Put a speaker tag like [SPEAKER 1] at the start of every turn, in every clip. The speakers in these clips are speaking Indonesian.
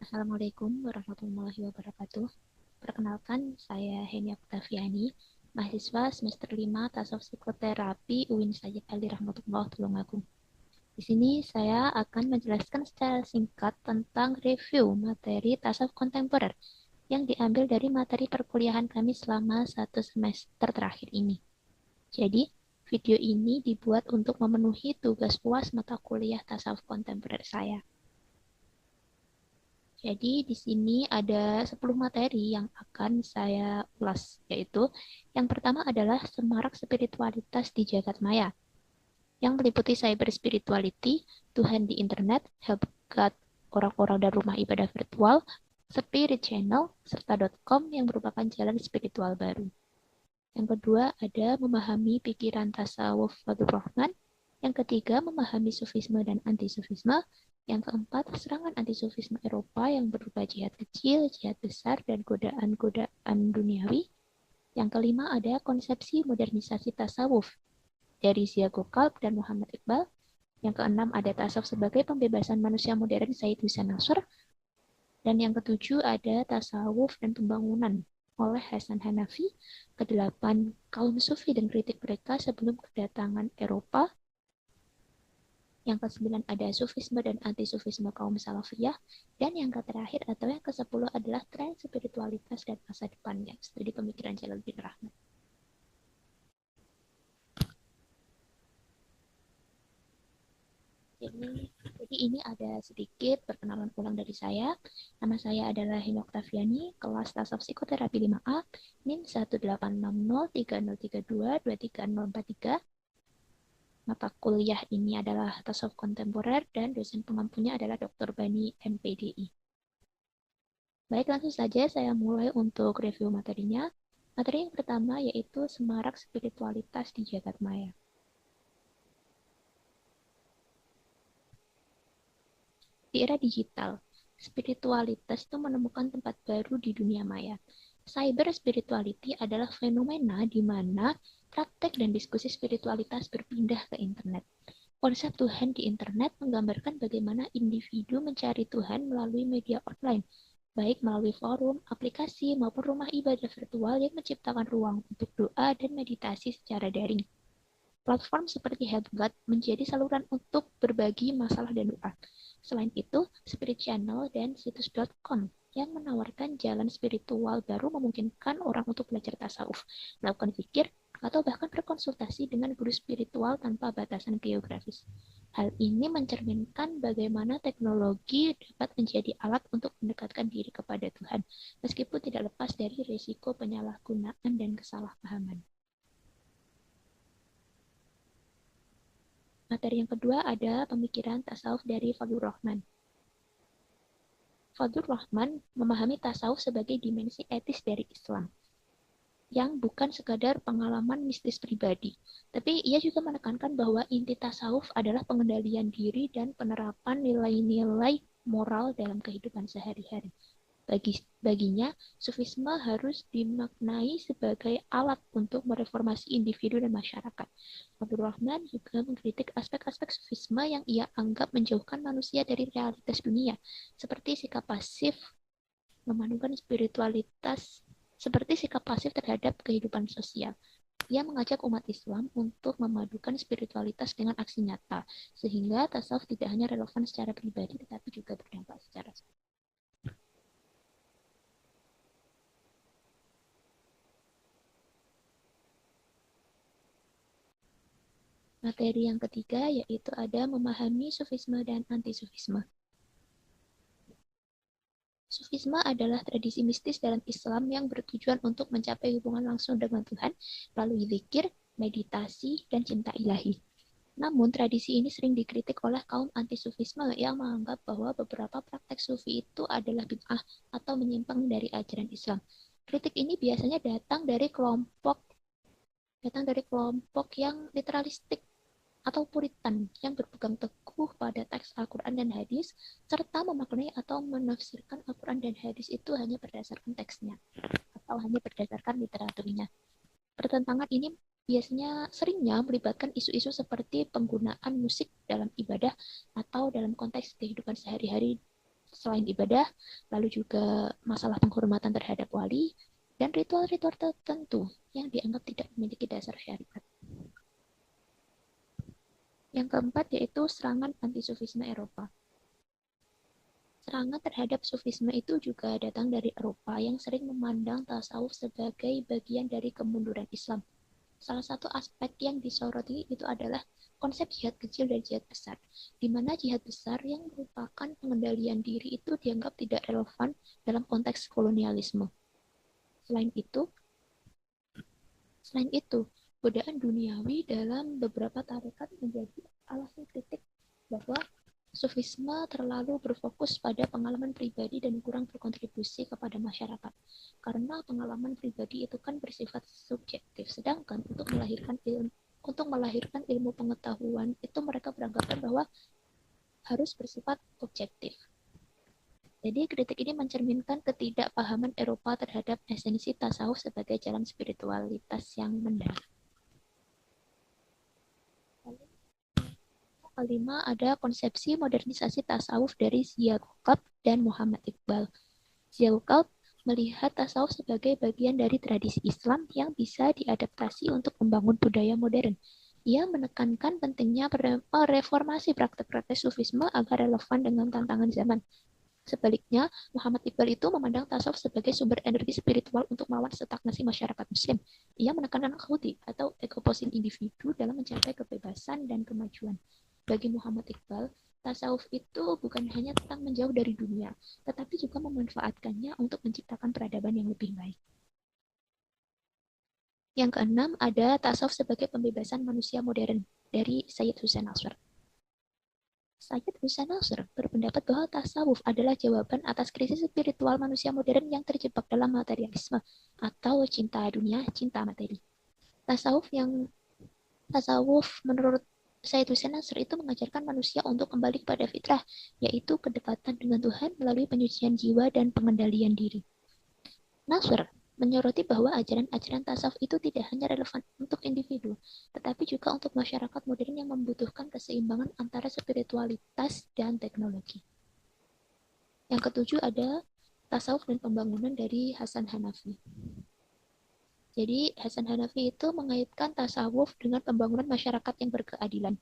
[SPEAKER 1] Assalamualaikum warahmatullahi wabarakatuh. Perkenalkan, saya Heni Oktaviani, mahasiswa semester 5 Tasawuf Psikoterapi UIN Sajid Ali Rahmatullah Tulungagung. Di sini saya akan menjelaskan secara singkat tentang review materi tasawuf kontemporer yang diambil dari materi perkuliahan kami selama 1 semester terakhir ini. Jadi, video ini dibuat untuk memenuhi tugas UAS mata kuliah tasawuf kontemporer saya. Jadi di sini ada 10 materi yang akan saya ulas, yaitu yang pertama adalah semarak spiritualitas di jagat maya, yang meliputi cyber spirituality, Tuhan di internet, help God orang-orang dan rumah ibadah virtual, spirit channel, serta .com yang merupakan jalan spiritual baru. Yang kedua ada memahami pikiran tasawuf Fadlur Rahman. Yang ketiga memahami sufisme dan anti-sufisme. Yang keempat, serangan anti-sufisme Eropa yang berupa jihad kecil, jihad besar, dan godaan-godaan duniawi. Yang kelima ada konsepsi modernisasi tasawuf dari Ziago Kalb dan Muhammad Iqbal. Yang keenam ada tasawuf sebagai pembebasan manusia modern Said Hussein Nasr. Dan yang ketujuh ada tasawuf dan pembangunan oleh Hasan Hanafi. Kedelapan, kaum sufi dan kritik mereka sebelum kedatangan Eropa. Yang ke-9 ada sufisme dan anti-sufisme kaum salafiyah. Dan yang terakhir atau yang ke-10 adalah tren spiritualitas dan masa depannya, studi pemikiran Jalaluddin Rahmat. Jadi ini ada sedikit perkenalan ulang dari saya. Nama saya adalah Heni Oktaviani, kelas tasawuf psikoterapi 5A, NIM 1860303223043. Mata kuliah ini adalah tasawuf kontemporer dan dosen pengampunya adalah Dr. Bani MPDI. Baik, langsung saja saya mulai untuk review materinya. Materi yang pertama yaitu semarak spiritualitas di jagat maya. Di era digital, spiritualitas itu menemukan tempat baru di dunia maya. Cyber spirituality adalah fenomena di mana praktek dan diskusi spiritualitas berpindah ke internet. Konsep Tuhan di internet menggambarkan bagaimana individu mencari Tuhan melalui media online, baik melalui forum, aplikasi, maupun rumah ibadah virtual yang menciptakan ruang untuk doa dan meditasi secara daring. Platform seperti HelpGod menjadi saluran untuk berbagi masalah dan doa. Selain itu, Spirit Channel dan situs.com yang menawarkan jalan spiritual baru memungkinkan orang untuk belajar tasawuf, melakukan zikir, atau bahkan berkonsultasi dengan guru spiritual tanpa batasan geografis. Hal ini mencerminkan bagaimana teknologi dapat menjadi alat untuk mendekatkan diri kepada Tuhan, meskipun tidak lepas dari risiko penyalahgunaan dan kesalahpahaman. Materi yang kedua ada pemikiran tasawuf dari Fadlur Rahman. Fadlur Rahman memahami tasawuf sebagai dimensi etis dari Islam, yang bukan sekadar pengalaman mistis pribadi. Tapi ia juga menekankan bahwa inti tasawuf adalah pengendalian diri dan penerapan nilai-nilai moral dalam kehidupan sehari-hari. Baginya, sufisme harus dimaknai sebagai alat untuk mereformasi individu dan masyarakat. Abdul Rahman juga mengkritik aspek-aspek sufisme yang ia anggap menjauhkan manusia dari realitas dunia, seperti sikap pasif memadukan spiritualitas, seperti sikap pasif terhadap kehidupan sosial. Ia mengajak umat Islam untuk memadukan spiritualitas dengan aksi nyata, sehingga tasawuf tidak hanya relevan secara pribadi, tetapi juga berdampak secara sosial. Materi yang ketiga yaitu ada memahami sufisme dan anti-sufisme. Sufisme adalah tradisi mistis dalam Islam yang bertujuan untuk mencapai hubungan langsung dengan Tuhan melalui zikir, meditasi, dan cinta ilahi. Namun, tradisi ini sering dikritik oleh kaum anti-sufisme yang menganggap bahwa beberapa praktek sufi itu adalah bid'ah atau menyimpang dari ajaran Islam. Kritik ini biasanya datang dari kelompok yang literalistik atau puritan yang berpegang teguh pada teks Al-Quran dan hadis, serta memaknai atau menafsirkan Al-Quran dan hadis itu hanya berdasarkan teksnya, atau hanya berdasarkan literaturnya. Pertentangan ini seringnya melibatkan isu-isu seperti penggunaan musik dalam ibadah atau dalam konteks kehidupan sehari-hari selain ibadah, lalu juga masalah penghormatan terhadap wali, dan ritual-ritual tertentu yang dianggap tidak memiliki dasar syariat. Yang keempat yaitu serangan anti-sufisme Eropa. Serangan terhadap sufisme itu juga datang dari Eropa yang sering memandang tasawuf sebagai bagian dari kemunduran Islam. Salah satu aspek yang disoroti itu adalah konsep jihad kecil dan jihad besar, di mana jihad besar yang merupakan pengendalian diri itu dianggap tidak relevan dalam konteks kolonialisme. Selain itu, godaan duniawi dalam beberapa tarekat menjadi alasan kritik bahwa sufisme terlalu berfokus pada pengalaman pribadi dan kurang berkontribusi kepada masyarakat. Karena pengalaman pribadi itu kan bersifat subjektif, sedangkan untuk melahirkan ilmu pengetahuan itu mereka beranggapan bahwa harus bersifat objektif. Jadi kritik ini mencerminkan ketidakpahaman Eropa terhadap esensi tasawuf sebagai jalan spiritualitas yang mendalam. Kelima, ada konsepsi modernisasi tasawuf dari Ziauqab dan Muhammad Iqbal. Ziauqab melihat tasawuf sebagai bagian dari tradisi Islam yang bisa diadaptasi untuk membangun budaya modern. Ia menekankan pentingnya mereformasi praktek-praktek sufisme agar relevan dengan tantangan zaman. Sebaliknya, Muhammad Iqbal itu memandang tasawuf sebagai sumber energi spiritual untuk melawan stagnasi masyarakat Muslim. Ia menekankan khudi atau ekoposin individu dalam mencapai kebebasan dan kemajuan. Bagi Muhammad Iqbal, tasawuf itu bukan hanya tentang menjauh dari dunia, tetapi juga memanfaatkannya untuk menciptakan peradaban yang lebih baik. Yang keenam, ada tasawuf sebagai pembebasan manusia modern dari Sayyid Hussein Nasr. Sayyid Hussein Nasr berpendapat bahwa tasawuf adalah jawaban atas krisis spiritual manusia modern yang terjebak dalam materialisme atau cinta dunia, cinta materi. Tasawuf menurut Sayyid Hussein Nasr itu mengajarkan manusia untuk kembali kepada fitrah, yaitu kedekatan dengan Tuhan melalui penyucian jiwa dan pengendalian diri. Nasr menyoroti bahwa ajaran-ajaran tasawuf itu tidak hanya relevan untuk individu, tetapi juga untuk masyarakat modern yang membutuhkan keseimbangan antara spiritualitas dan teknologi. Yang ketujuh ada tasawuf dan pembangunan dari Hasan Hanafi. Jadi Hasan Hanafi itu mengaitkan tasawuf dengan pembangunan masyarakat yang berkeadilan.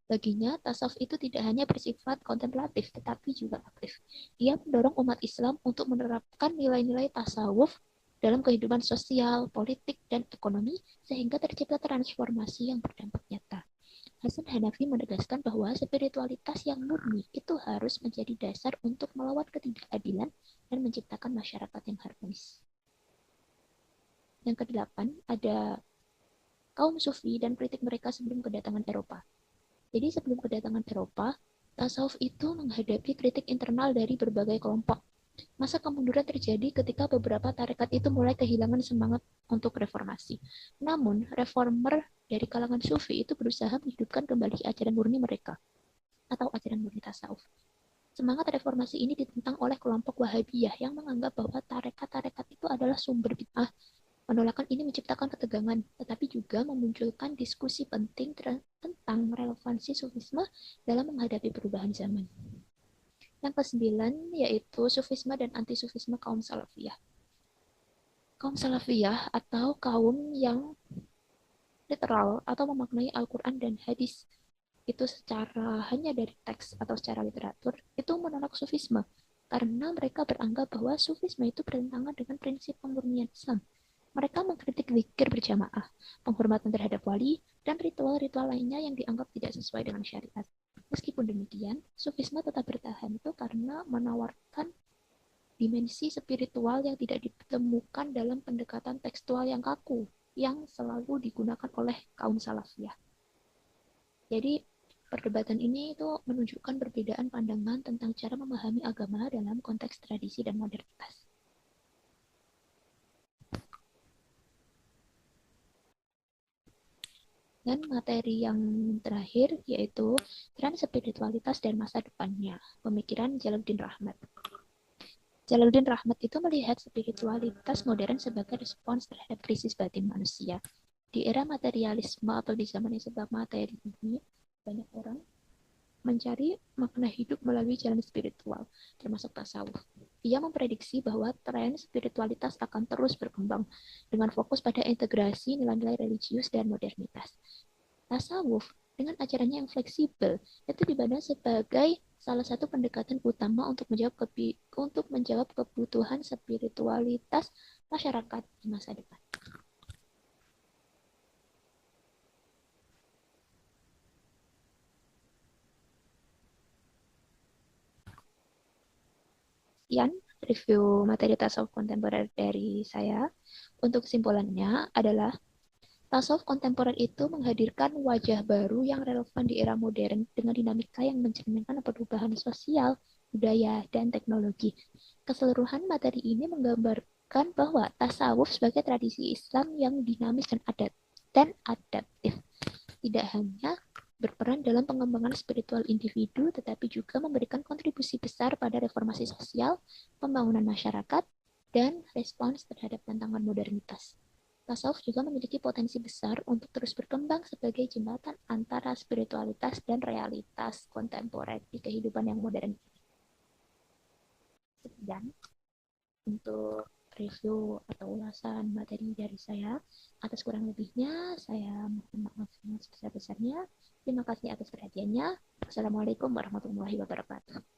[SPEAKER 1] Baginya, tasawuf itu tidak hanya bersifat kontemplatif, tetapi juga aktif. Ia mendorong umat Islam untuk menerapkan nilai-nilai tasawuf dalam kehidupan sosial, politik, dan ekonomi, sehingga tercipta transformasi yang berdampak nyata. Hasan Hanafi menegaskan bahwa spiritualitas yang murni itu harus menjadi dasar untuk melawan ketidakadilan dan menciptakan masyarakat yang harmonis. Yang kedelapan, ada kaum Sufi dan kritik mereka sebelum kedatangan Eropa. Jadi sebelum kedatangan Eropa, tasawuf itu menghadapi kritik internal dari berbagai kelompok. Masa kemunduran terjadi ketika beberapa tarekat itu mulai kehilangan semangat untuk reformasi. Namun, reformer dari kalangan Sufi itu berusaha menghidupkan kembali ajaran murni mereka, atau ajaran murni tasawuf. Semangat reformasi ini ditentang oleh kelompok Wahabiyah yang menganggap bahwa tarekat-tarekat itu adalah sumber bid'ah. Penolakan ini menciptakan ketegangan, tetapi juga memunculkan diskusi penting tentang relevansi sufisme dalam menghadapi perubahan zaman. Yang kesembilan yaitu sufisme dan anti-sufisme kaum salafiyah. Kaum salafiyah atau kaum yang literal atau memaknai Al-Quran dan hadis itu secara hanya dari teks atau secara literatur, itu menolak sufisme karena mereka beranggap bahwa sufisme itu bertentangan dengan prinsip pemurnian Islam. Mereka mengkritik zikir berjamaah, penghormatan terhadap wali, dan ritual-ritual lainnya yang dianggap tidak sesuai dengan syariat. Meskipun demikian, sufisme tetap bertahan itu karena menawarkan dimensi spiritual yang tidak ditemukan dalam pendekatan tekstual yang kaku, yang selalu digunakan oleh kaum salafiyah. Jadi, perdebatan ini itu menunjukkan perbedaan pandangan tentang cara memahami agama dalam konteks tradisi dan modernitas. Dan materi yang terakhir yaitu tren spiritualitas dan masa depannya, pemikiran Jalaluddin Rahmat. Jalaluddin Rahmat itu melihat spiritualitas modern sebagai respons terhadap krisis batin manusia. Di era materialisme atau di zaman yang serba materi ini, banyak orang mencari makna hidup melalui jalan spiritual, termasuk tasawuf. Ia memprediksi bahwa tren spiritualitas akan terus berkembang dengan fokus pada integrasi nilai-nilai religius dan modernitas. Tasawuf dengan ajarannya yang fleksibel itu dipandang sebagai salah satu pendekatan utama untuk menjawab kebutuhan spiritualitas masyarakat di masa depan. Sekian review materi tasawuf kontemporer dari saya. Untuk kesimpulannya adalah tasawuf kontemporer itu menghadirkan wajah baru yang relevan di era modern dengan dinamika yang mencerminkan perubahan sosial, budaya, dan teknologi. Keseluruhan materi ini menggambarkan bahwa tasawuf sebagai tradisi Islam yang dinamis dan adaptif tidak hanya berperan dalam pengembangan spiritual individu, tetapi juga memberikan kontribusi besar pada reformasi sosial, pembangunan masyarakat, dan respons terhadap tantangan modernitas. Tasawuf juga memiliki potensi besar untuk terus berkembang sebagai jembatan antara spiritualitas dan realitas kontemporer di kehidupan yang modern. Sekian untuk review atau ulasan materi dari saya. Atas kurang lebihnya, saya mohon maaf yang sebesar-besarnya. Terima kasih atas perhatiannya. Wassalamualaikum warahmatullahi wabarakatuh.